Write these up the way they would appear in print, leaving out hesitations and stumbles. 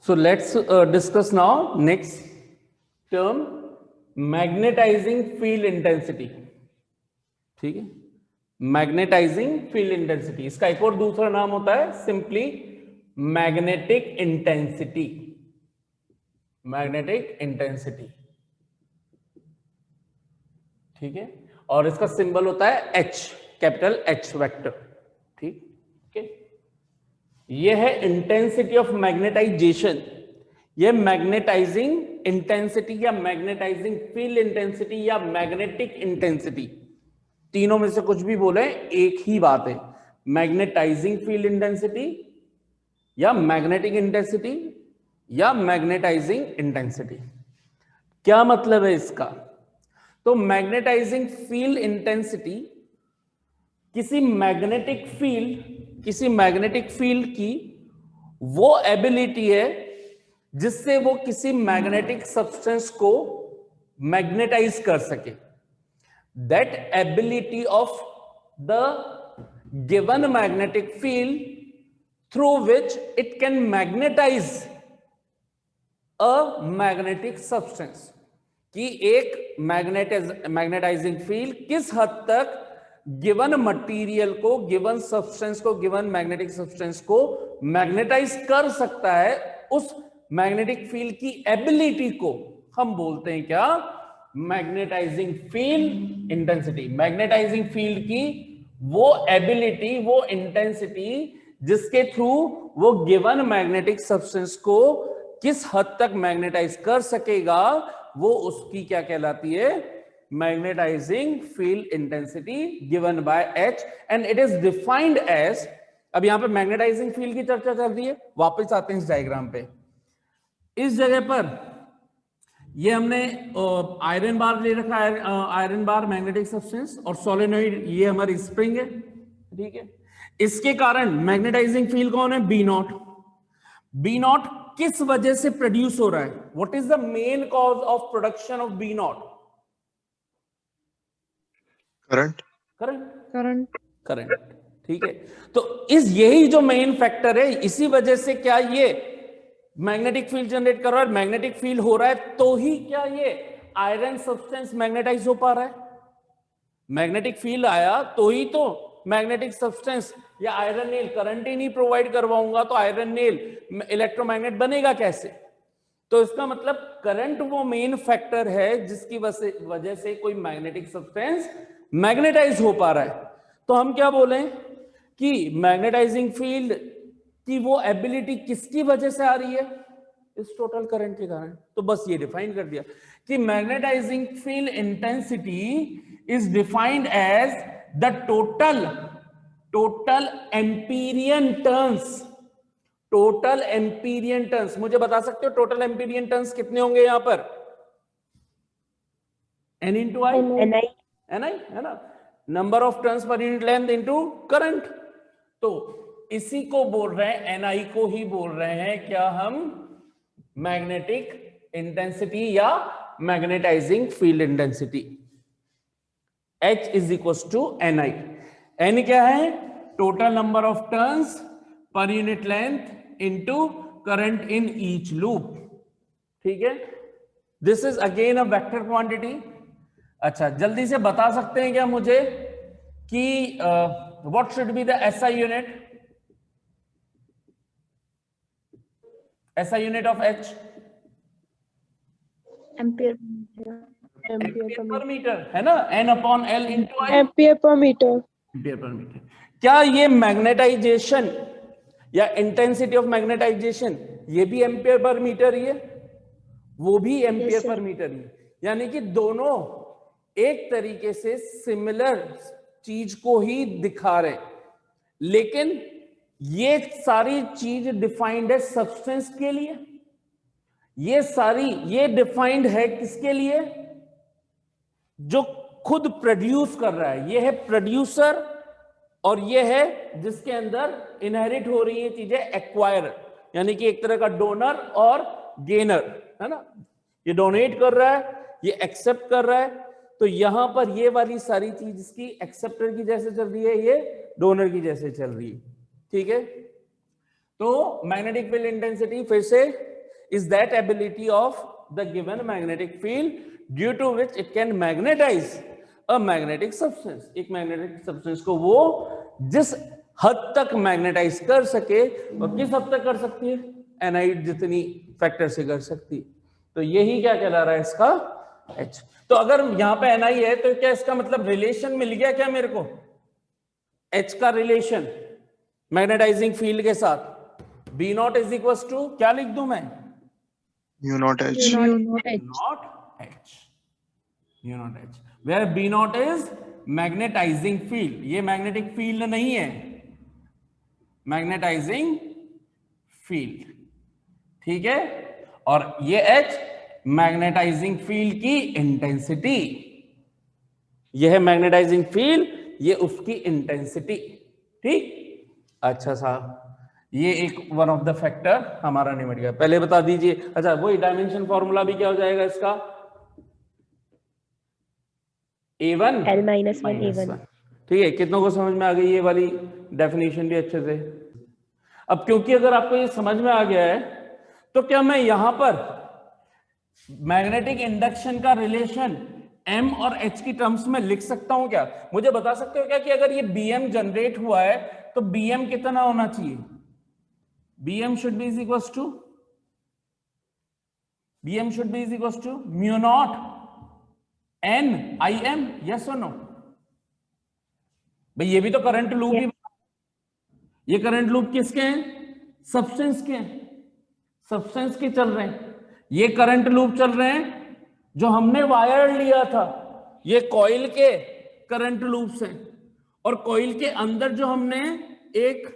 So let's discuss now next term, magnetizing field intensity. ठीक है, magnetising field intensity, इसका एक और दूसरा नाम होता है simply magnetic intensity. Magnetic intensity, ठीक है, और इसका सिंबल होता है H, कैपिटल H वेक्टर. ठीक है, यह है इंटेंसिटी ऑफ मैग्नेटाइजेशन. यह मैग्नेटाइजिंग इंटेंसिटी या मैग्नेटाइजिंग फील्ड इंटेंसिटी या मैग्नेटिक इंटेंसिटी, तीनों में से कुछ भी बोले एक ही बात है. मैग्नेटाइजिंग फील्ड इंटेंसिटी या मैग्नेटिक इंटेंसिटी या मैग्नेटाइजिंग इंटेंसिटी. क्या मतलब है इसका? तो मैग्नेटाइजिंग फील्ड इंटेंसिटी किसी मैग्नेटिक फील्ड की वो एबिलिटी है जिससे वो किसी मैग्नेटिक सब्सटेंस को मैग्नेटाइज कर सके. That ability of the given magnetic field through which it can magnetize a magnetic substance. कि एक मैग्नेटाइजिंग फील्ड किस हद तक गिवन मटेरियल को, गिवन सब्सटेंस को, गिवन मैग्नेटिक सब्सटेंस को मैग्नेटाइज कर सकता है, उस मैग्नेटिक फील्ड की एबिलिटी को हम बोलते हैं क्या? Magnetizing field intensity. Magnetizing field की वो एबिलिटी, वो इंटेंसिटी जिसके थ्रू वो गिवन मैग्नेटिक सब्सटेंस को किस हद तक मैग्नेटाइज कर सकेगा, वो उसकी क्या कहलाती है? Magnetising field intensity given by H, and it is defined as. अब यहां पे मैग्नेटाइजिंग फील्ड की चर्चा चल रही है, वापस आते हैं इस डायग्राम पे. इस जगह पर ये हमने आयरन बार ले रखा है, आयरन बार मैग्नेटिक सब्सटेंस, और सोलेनोइड ये हमारी स्प्रिंग है. ठीक है, इसके कारण मैग्नेटाइजिंग फील्ड कौन है? B not. बी नॉट किस वजह से प्रोड्यूस हो रहा है? What is the main cause of production of B not? Current. Current. Current. ठीक है, तो यही जो मेन फैक्टर है, इसी वजह से क्या ये मैग्नेटिक फील्ड जनरेट कर रहा है. मैग्नेटिक फील्ड हो रहा है तो ही क्या ये आयरन सब्सटेंस मैग्नेटाइज हो पा रहा है. मैग्नेटिक फील्ड आया तो ही तो मैग्नेटिक सब्सटेंस या आयरन नेल, करंट ही नहीं प्रोवाइड करवाऊंगा तो आयरन नेल इलेक्ट्रोमैग्नेट बनेगा कैसे? तो इसका मतलब करंट वो मेन फैक्टर है जिसकी वजह से कोई मैग्नेटिक सब्सटेंस मैग्नेटाइज हो पा रहा है. तो हम क्या बोले कि मैग्नेटाइजिंग फील्ड कि वो एबिलिटी किसकी वजह से आ रही है? इस टोटल करंट के कारण. तो बस ये डिफाइन कर दिया कि magnetizing field intensity is defined as the total Amperian turns. Total Amperian turns, मुझे बता सकते हो टोटल एम्पीरियन टर्न्स कितने होंगे यहां पर? N इंटू आई, Ni है ना, number of turns per unit length into current. तो इसी को बोल रहे हैं, Ni को ही बोल रहे हैं क्या हम? मैग्नेटिक इंटेंसिटी या magnetising field intensity. H is equal to Ni. N क्या है? Total number of turns per unit length into current in each loop. ठीक है, this is again a vector quantity. अच्छा, जल्दी से बता सकते हैं क्या मुझे कि what should be the SI unit? SI unit of H? Ampere per metre है ना, N upon L into I. Ampere per metre. Ampere per metre. क्या ये मैग्नेटाइजेशन या इंटेंसिटी ऑफ मैग्नेटाइजेशन ये भी एम्पियर पर मीटर ही है? वो भी एम्पियर पर मीटर ही. यानी कि दोनों एक तरीके से सिमिलर चीज को ही दिखा रहे, लेकिन ये सारी चीज डिफाइंड है सब्सटेंस के लिए. ये डिफाइंड है किसके लिए? जो खुद प्रोड्यूस कर रहा है. ये है प्रोड्यूसर और ये है जिसके अंदर इनहेरिट हो रही है चीजें, एक्वायर. यानी कि एक तरह का डोनर और गेनर है ना. ये डोनेट कर रहा है, ये एक्सेप्ट कर रहा है. तो यहां पर ये वाली सारी चीज इसकी एक्सेप्टर की जैसे चल रही है, ये डोनर की जैसे चल रही है. ठीक है, तो मैग्नेटिक फील्ड इंटेंसिटी फिर से is that ability of the given magnetic field due to which it can magnetize a magnetic substance. एक magnetic substance को वो जिस हद तक मैग्नेटाइज कर सके, और किस हद तक कर सकती है, एनाइड जितनी फैक्टर से कर सकती है। तो यही क्या कहला रहा है इसका H। तो अगर यहां पे Ni है तो क्या इसका मतलब रिलेशन मिल गया क्या मेरे को, H का रिलेशन मैग्नेटाइजिंग फील्ड के साथ। B not is equal to क्या लिख दूं मैं, mu not H. Mu not H. Not H, mu not H, where B not is magnetising field. ये मैग्नेटिक फील्ड नहीं है, मैग्नेटाइजिंग फील्ड, ठीक है। और ये H मैग्नेटाइजिंग फील्ड की इंटेंसिटी, यह है मैग्नेटाइजिंग फील्ड, ये उसकी इंटेंसिटी, ठीक। अच्छा साहब, ये एक वन ऑफ द फैक्टर हमारा नहीं मिट गया, पहले बता दीजिए। अच्छा, वही डायमेंशन फॉर्मूला भी क्या हो जाएगा इसका, A1 L-1 A1। ठीक है। कितनों को समझ में आ गई ये वाली डेफिनेशन भी अच्छे से। अब क्योंकि अगर आपको ये समझ में आ गया है, तो क्या मैं यहां पर मैग्नेटिक इंडक्शन का रिलेशन M और H की टर्म्स में लिख सकता हूं क्या? मुझे बता सकते हो क्या कि अगर ये Bm जनरेट हुआ है तो Bm कितना होना चाहिए? Bm should be is equals to mu naught n Im, yes or no? भाई ये भी तो करंट लूप ही, ये करंट लूप किसके हैं? सब्सटेंस के हैं, सब्सटेंस के चल रहे हैं। ये करंट लूप चल रहे हैं जो हमने वायर लिया था, ये कॉइल के करंट लूप्स हैं। और कॉइल के अंदर जो हमने एक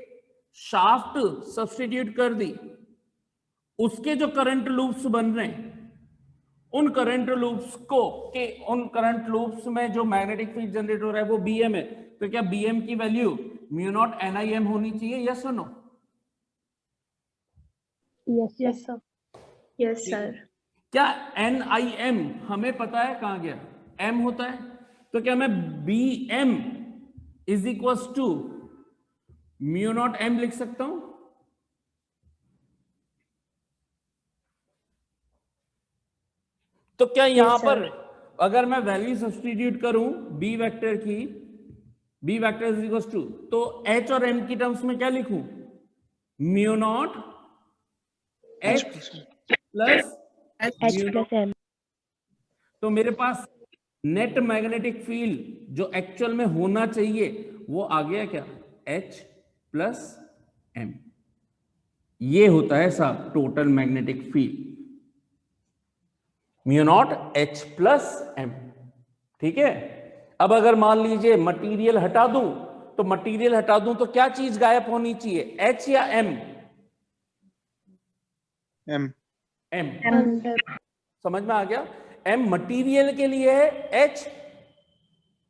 शाफ्ट सब्स्टिट्यूट कर दी, उसके जो करंट लूप्स बन रहे हैं, उन करंट लूप्स को के उन करंट लूप्स में जो मैग्नेटिक फील्ड जनरेट हो रहा है वो Bm है। तो क्या Bm की वैल्यू म्यू नॉट NIM होनी चाहिए, यस और no? Yes sir। Yes sir। क्या NIM हमें पता है कहां गया, M होता है। तो क्या मैं Bm is equal to mu not M लिख सकता हूं? तो क्या यहां पर अगर मैं वैल्यू सब्स्टिट्यूट करूं B वेक्टर की, B vector is equal to, तो H और M की टर्म्स में क्या लिखूं? Mu not H plus H plus M। तो मेरे पास नेट मैग्नेटिक फील्ड जो एक्चुअल में होना चाहिए वो आ गया क्या, H प्लस M। ये होता है साहब total magnetic field, mu not H plus M, ठीक है। अब अगर मान लीजिए मटेरियल हटा दूं, तो मटेरियल हटा दूं तो क्या चीज गायब होनी चाहिए, H या M? M। M। समझ में आ गया? M मटेरियल के लिए है, H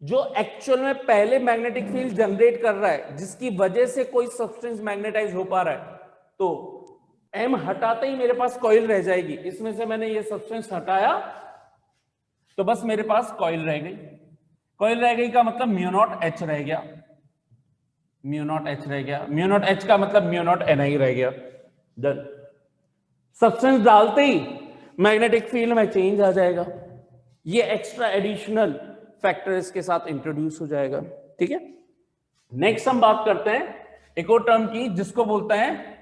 जो एक्चुअल में पहले मैग्नेटिक फील्ड जनरेट कर रहा है, जिसकी वजह से कोई सब्सटेंस मैग्नेटाइज हो पा रहा है। तो M हटाते ही मेरे पास कॉइल रह जाएगी, इसमें से मैंने ये सब्सटेंस हटाया तो बस मेरे पास कॉइल रह गई। कॉइल रह गई का मतलब म्यू नॉट H रह गया, म्यू नॉट H रह गया। म्यू नॉट H का मतलब म्यू नॉट Ni रह गया। डन। सब्सटेंस डालते ही मैग्नेटिक फील्ड में चेंज आ जाएगा, ये एक्स्ट्रा एडिशनल फैक्टर इसके साथ इंट्रोड्यूस हो जाएगा, ठीक है। नेक्स्ट हम बात करते हैं एक और टर्म की जिसको बोलते हैं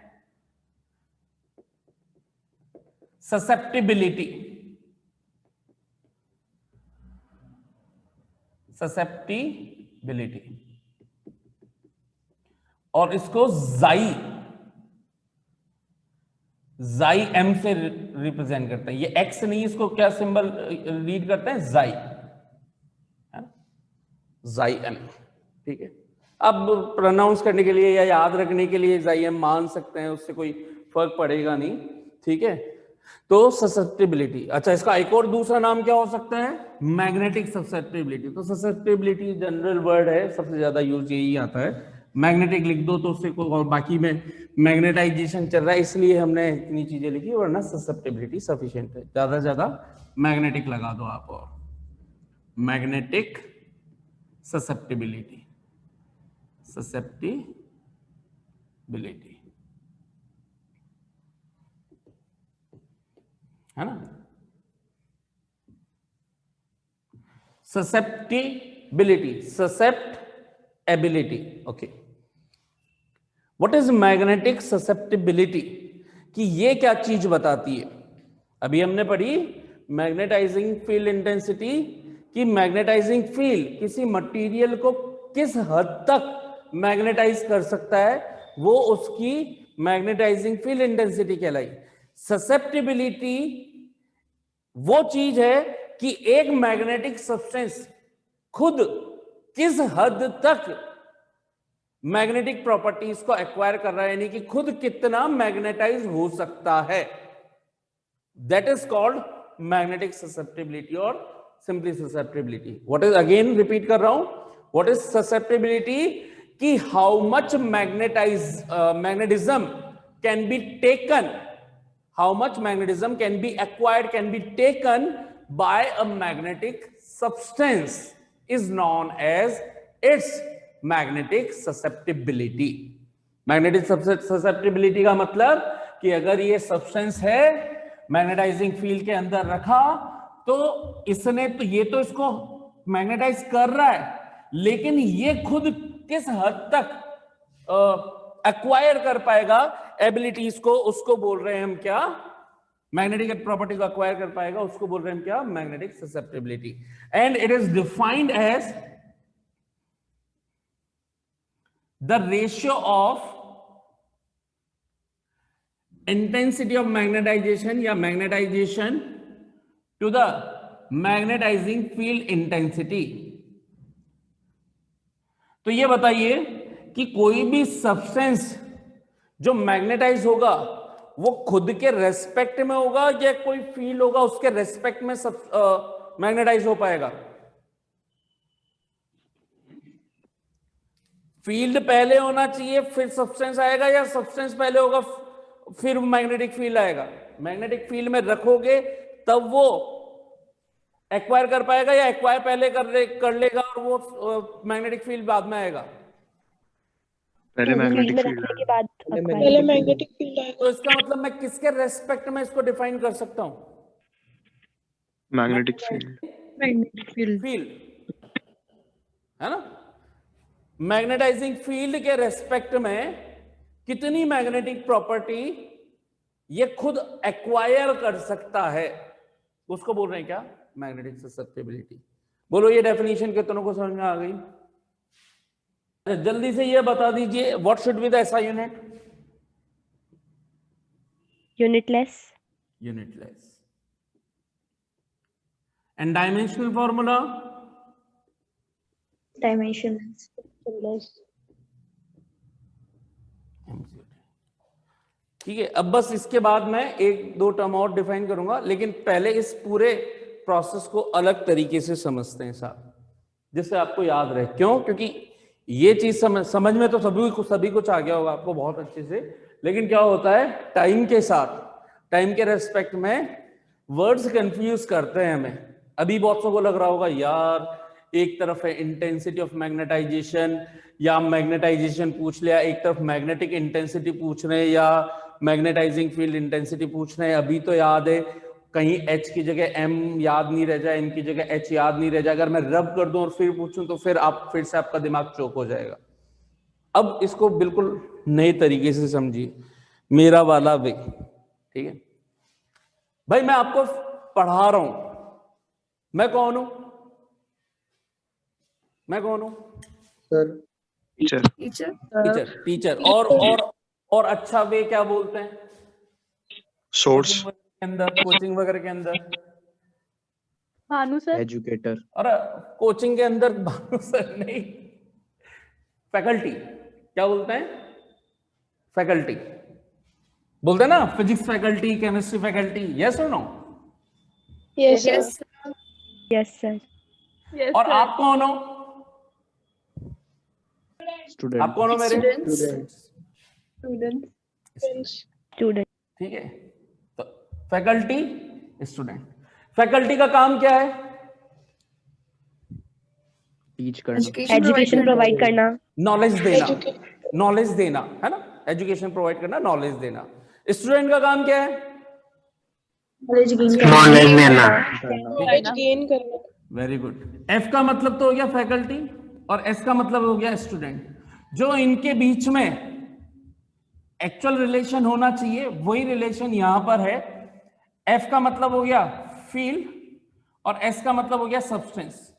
ससेप्टिबिलिटी। ससेप्टिबिलिटी, और इसको जाई एम से रिप्रेजेंट करते हैं। ये एक्स नहीं, इसको क्या सिंबल रीड करते हैं, जाई एम, ठीक है। अब प्रोनाउंस करने के लिए या याद रखने के लिए जाई एम मान सकते हैं, उससे कोई फर्क पड़ेगा नहीं, ठीक है। तो ससेप्टिबिलिटी, अच्छा इसका एक और दूसरा नाम क्या हो सकता है, मैग्नेटिक ससेप्टिबिलिटी। तो ससेप्टिबिलिटी जनरल वर्ड है, सबसे ज्यादा यूज यही आता है। मैग्नेटिक लिख दो तो उससे और बाकी में मैग्नेटाइजेशन चल रहा है इसलिए हमने इतनी चीजें लिखी, वरना ससेप्टिबिलिटी सफिशिएंट है। ज्यादा से ज्यादा मैग्नेटिक लगा दो आप, और मैग्नेटिक ससेप्टिबिलिटी, ससेप्टिबिलिटी। है ना। Susceptibility, okay. What is magnetic susceptibility, कि ये क्या चीज बताती है। अभी हमने पढ़ी मैग्नेटाइजिंग फील्ड इंटेंसिटी, कि मैग्नेटाइजिंग फील्ड किसी मटेरियल को किस हद तक मैग्नेटाइज कर सकता है, वो उसकी मैग्नेटाइजिंग फील्ड इंटेंसिटी कहलाई। ससेप्टेबिलिटी वो चीज है कि एक मैग्नेटिक सब्सटेंस खुद किस हद तक मैग्नेटिक प्रॉपर्टीज को एक्वायर कर रहा है, यानी कि खुद कितना मैग्नेटाइज हो सकता है। That is called magnetic susceptibility और simply susceptibility. What is, again repeat कर रहा हूं, व्हाट इज ससेप्टेबिलिटी, कि how much magnetism can be taken, how much magnetism can be acquired, can be taken by a magnetic substance is known as its magnetic susceptibility. Magnetic susceptibility का मतलब कि अगर ये substance है magnetising field के अंदर रखा, तो इसने तो ये तो इसको मैग्नेटाइज कर रहा है, लेकिन ये खुद किस हद तक एक्वायर कर पाएगा एबिलिटीज को, उसको बोल रहे हैं हम क्या, मैग्नेटिक प्रॉपर्टी को एक्वायर कर पाएगा, उसको बोल रहे हैं हम क्या, magnetic susceptibility. And it is defined as the ratio of intensity of magnetization या magnetization to the magnetizing field intensity. तो ये बताइए कि कोई भी सब्सटेंस जो मैग्नेटाइज होगा वो खुद के रेस्पेक्ट में होगा या कोई फील्ड होगा उसके रेस्पेक्ट में मैग्नेटाइज हो पाएगा। फील्ड पहले होना चाहिए फिर सब्सटेंस आएगा, या सब्सटेंस पहले होगा फिर मैग्नेटिक फील्ड आएगा। मैग्नेटिक फील्ड में रखोगे तब वो एक्वायर कर पाएगा, या एक्वायर पहले कर लेगा और वो मैग्नेटिक फील्ड बाद में आएगा। पहले मैग्नेटिक फील्ड के बाद पहले मैग्नेटिक फील्ड आएगा। तो इसका मतलब मैं किसके रेस्पेक्ट में इसको डिफाइन कर सकता हूं, magnetic field, magnetic field field है ना। मैग्नेटाइजिंग फील्ड के रेस्पेक्ट में कितनी मैग्नेटिक प्रॉपर्टी ये खुद एक्वायर कर सकता है, उसको बोल रहे हैं क्या, मैग्नेटिक ससेप्टेबिलिटी। बोलो ये डेफिनेशन कितनों को समझ में आ गई। जल्दी से ये बता दीजिए, what should be the SI unit. unitless, Unitless. And dimensional formula, dimensionless, ठीक है। अब बस इसके बाद मैं एक दो टर्म और डिफाइन करूंगा, लेकिन पहले इस पूरे प्रोसेस को अलग तरीके से समझते हैं साहब, जिससे आपको याद रहे। क्यों? क्योंकि ये चीज समझ में तो सभी कुछ आ गया होगा आपको बहुत अच्छे से, लेकिन क्या होता है टाइम के साथ, टाइम के रेस्पेक्ट में वर्ड्स कंफ्यूज करते हैं हमें। अभी बहुत सबको लग रहा होगा यार एक तरफ है इंटेंसिटी ऑफ मैग्नेटाइजेशन या मैग्नेटाइजेशन पूछ लिया, एक तरफ मैग्नेटिक इंटेंसिटी पूछ रहे हैं या मैग्नेटाइजिंग फील्ड इंटेंसिटी पूछ रहे हैं। अभी तो याद है कहीं H की जगह M याद नहीं रह जाए, M की जगह H याद नहीं रह जाए। अगर मैं रब कर दूं और फिर पूछूं तो फिर से आपका दिमाग चौक हो जाएगा। अब इसको बिल्कुल नए तरीके से समझिए, मेरा वाला वे, ठीक है भाई। मैं आपको पढ़ा रहा हूं, मैं कौन हूं? मैं कौन हूं? Teacher, teacher, teacher. और अच्छा वे क्या बोलते हैं सोर्स, अंदर, कोचिंग वगैरह के अंदर? Bhanu sir, educator. और कोचिंग के अंदर भानु सर नहीं, फैकल्टी। क्या बोलते हैं? फैकल्टी बोलते हैं ना, physics faculty, chemistry faculty. Yes और नो? यस yes sir, और आप कौन हो? स्टूडेंट। आप कौन हो मेरे? student, ठीक है, तो फैकल्टी, स्टूडेंट। फैकल्टी का काम क्या है? टीच करना, education provide करना, नॉलेज देना, नॉलेज देना है ना, एजुकेशन प्रोवाइड करना, नॉलेज देना। स्टूडेंट का काम क्या है? Knowledge लेना। नॉलेज गेन करना। Very good. एफ का मतलब तो हो गया फैकल्टी और एस का मतलब हो गया स्टूडेंट। जो इनके बीच में एक्चुअल रिलेशन होना चाहिए वही रिलेशन यहां पर है। एफ का मतलब हो गया फील्ड और एस का मतलब हो गया सब्सटेंस।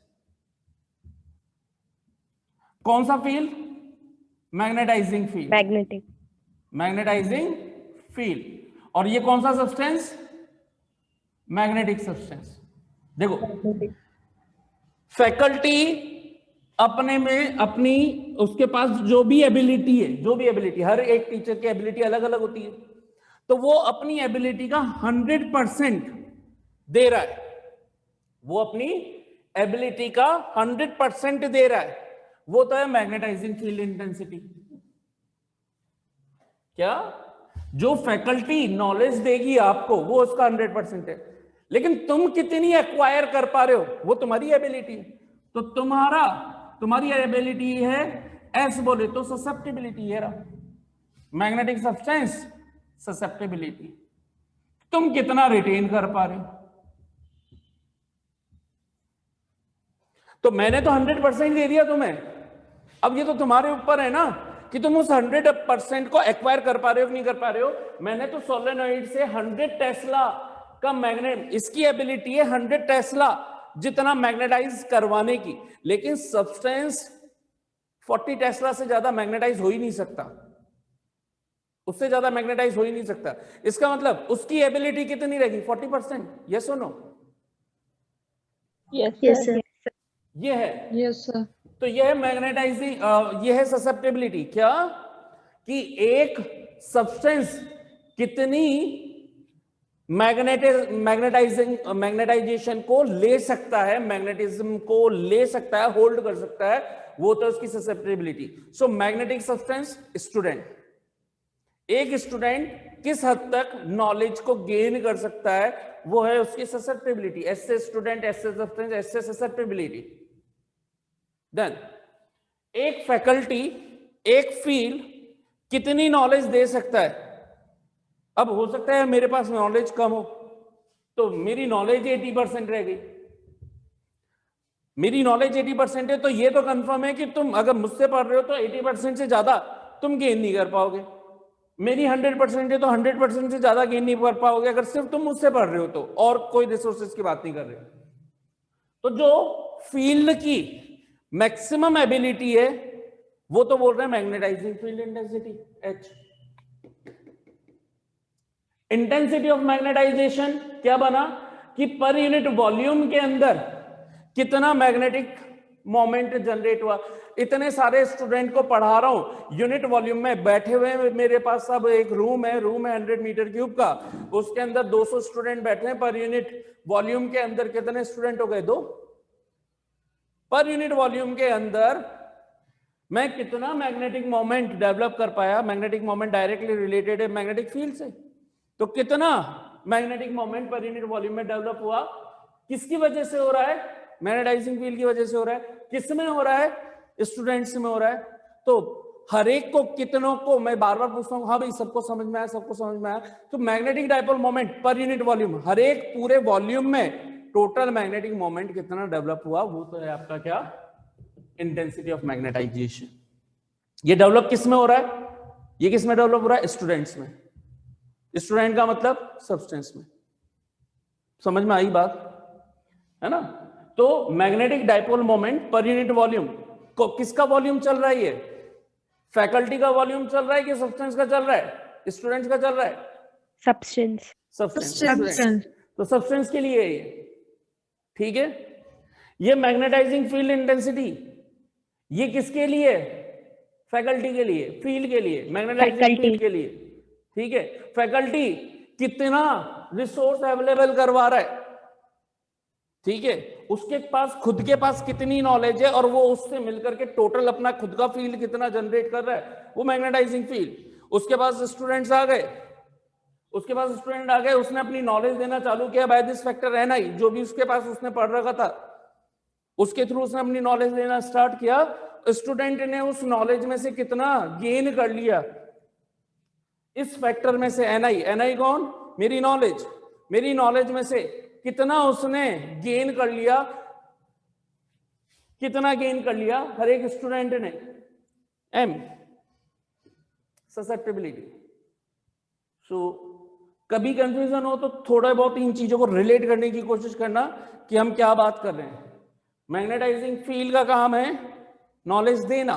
कौन सा field? Magnetising field. Magnetic. Magnetising field. और ये कौन सा सब्सटेंस? Magnetic substance. देखो फैकल्टी अपने में अपनी उसके पास जो भी एबिलिटी है, जो भी एबिलिटी, हर एक टीचर की एबिलिटी अलग अलग होती है, तो वो अपनी एबिलिटी का 100% दे रहा है। वो अपनी एबिलिटी का 100% दे रहा है। वो तो है मैग्नेटाइजिंग फील्ड इंटेंसिटी। क्या? जो फैकल्टी नॉलेज देगी आपको वो उसका 100% है, लेकिन तुम कितनी एक्वायर कर पा रहे हो वो तुम्हारी एबिलिटी है। तो तुम्हारी एबिलिटी है एस बोले तो ससेप्टिबिलिटी है। Magnetic substance susceptibility. तुम कितना रिटेन कर पा रहे हो? तो मैंने तो 100% दे दिया तुम्हें। अब ये तो तुम्हारे ऊपर है ना कि तुम उस 100% को एक्वायर कर पा रहे हो कि नहीं कर पा रहे हो। मैंने तो सोलेनोइड से 100 टेस्ला का मैग्नेट, इसकी एबिलिटी है 100 टेस्ला जितना मैग्नेटाइज करवाने की, लेकिन सब्सटेंस 40 टेस्ला से ज्यादा मैग्नेटाइज हो ही नहीं सकता। उससे ज्यादा मैग्नेटाइज हो ही नहीं सकता। इसका मतलब उसकी एबिलिटी कितनी रहेगी? 40%। यस और नो? Yes sir. ये है। Yes sir. तो यह है मैग्नेटाइजिंग, यह है ससेप्टिबिलिटी। क्या? कि एक सब्सटेंस कितनी मैग्नेटाइजेशन को ले सकता है, मैग्नेटिज्म को ले सकता है, होल्ड कर सकता है, वो तो उसकी susceptibility. So magnetic substance student, एक स्टूडेंट किस हद तक नॉलेज को गेन कर सकता है वो है उसकी ससेप्टिबिलिटी। एस से स्टूडेंट, एस से सब्सटेंस, एस से ससेप्टिबिलिटी। देन एक फैकल्टी, एक फील्ड कितनी नॉलेज दे सकता है? अब हो सकता है मेरे पास नॉलेज कम हो, तो मेरी नॉलेज 80% रह गई। मेरी नॉलेज 80% है, तो ये तो कंफर्म है कि तुम अगर मुझसे पढ़ रहे हो तो 80% से ज्यादा तुम गेन नहीं कर पाओगे। मेरी 100% है तो 100% से ज्यादा गेन नहीं कर पाओगे अगर सिर्फ तुम मुझसे पढ़ रहे हो तो, और कोई रिसोर्सेज की बात नहीं कर रहे हो। तो जो फील्ड की मैक्सिमम एबिलिटी है वो तो बोल रहे हैं magnetising field intensity H। Intensity of magnetisation क्या बना कि पर यूनिट वॉल्यूम के अंदर कितना मैग्नेटिक मोमेंट जनरेट हुआ। इतने सारे स्टूडेंट को पढ़ा रहा हूं, यूनिट वॉल्यूम में बैठे हुए मेरे पास सब एक रूम है 100 मीटर क्यूब का, उसके अंदर 200 स्टूडेंट बैठे हैं। पर यूनिट वॉल्यूम के अंदर कितने स्टूडेंट हो गए? 2। पर यूनिट वॉल्यूम के अंदर मैं कितना मैग्नेटिक मोमेंट डेवलप कर पाया? मैग्नेटिक मोमेंट डायरेक्टली रिलेटेड है मैग्नेटिक फील्ड से, तो कितना magnetic moment per unit volume में डेवलप हुआ? किसकी वजह से हो रहा है? मैग्नेटाइजिंग फील्ड की वजह से हो रहा है। किस में हो रहा है? स्टूडेंट्स में हो रहा है। तो हर एक को, कितनों को, मैं बार बार पूछता हूं, हाँ भाई सबको समझ में आया, सबको समझ में आया। तो magnetic dipole moment per unit volume, हर एक पूरे वॉल्यूम में टोटल मैग्नेटिक मोमेंट कितना डेवलप हुआ, वो तो है आपका क्या? Intensity of magnetization. ये डेवलप किस में हो रहा है? ये किस में डेवलप हो रहा है? स्टूडेंट्स में। स्टूडेंट का मतलब सब्सटेंस में। समझ में आई बात है ना? तो magnetic dipole moment per unit volume को, किसका वॉल्यूम चल रहा है? ये फैकल्टी का वॉल्यूम चल रहा है कि सब्सटेंस का चल रहा है? स्टूडेंट्स का चल रहा है? सब्सटेंस। सब्सटेंस। तो सब्सटेंस के लिए है ये। ठीक है, ये मैग्नेटाइजिंग फील्ड इंटेंसिटी ये किसके लिए? फैकल्टी के लिए, फील्ड के लिए, मैग्नेटाइजिंग फील्ड के लिए। ठीक है, फैकल्टी कितना रिसोर्स अवेलेबल करवा रहा है, ठीक है, उसके पास खुद के पास कितनी नॉलेज है और वो उससे मिलकर के टोटल अपना खुद का फील्ड कितना जनरेट कर रहा है, वो मैग्नेटाइजिंग फील्ड। उसके पास स्टूडेंट्स आ गए, उसने अपनी नॉलेज देना चालू किया बाय दिस फैक्टर Ni, जो भी उसके पास उसने पढ़ रखा था उसके थ्रू उसने अपनी नॉलेज देना स्टार्ट किया। स्टूडेंट ने उस नॉलेज में से कितना गेन कर लिया? इस फैक्टर में से Ni कौन? मेरी नॉलेज। मेरी नॉलेज में से कितना उसने गेन कर लिया, कितना गेन कर लिया हर एक स्टूडेंट ने। M susceptibility. सो कभी कंफ्यूजन हो तो थोड़ा बहुत इन चीजों को रिलेट करने की कोशिश करना कि हम क्या बात कर रहे हैं। मैग्नेटाइजिंग फील्ड का काम है नॉलेज देना,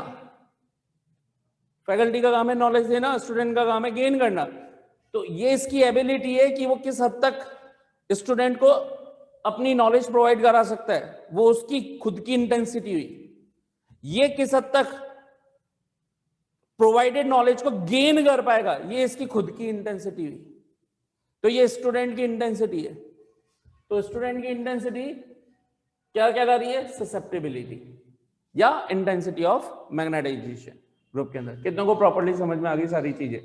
फैकल्टी का काम है नॉलेज देना, स्टूडेंट का काम है गेन करना। तो ये इसकी एबिलिटी है कि वो किस हद तक स्टूडेंट को अपनी नॉलेज प्रोवाइड करा सकता है, वो उसकी खुद की इंटेंसिटी हुई। ये किस हद तक प्रोवाइडेड नॉलेज को गेन कर पाएगा, ये इसकी खुद की इंटेंसिटी हुई। तो ये स्टूडेंट की इंटेंसिटी है। तो स्टूडेंट की इंटेंसिटी क्या क्या कर रही है, ससेप्टेबिलिटी या इंटेंसिटी ऑफ मैग्नेटाइजेशन ग्रुप के अंदर। कितनों को प्रॉपर्ली समझ में आ गई सारी चीजें?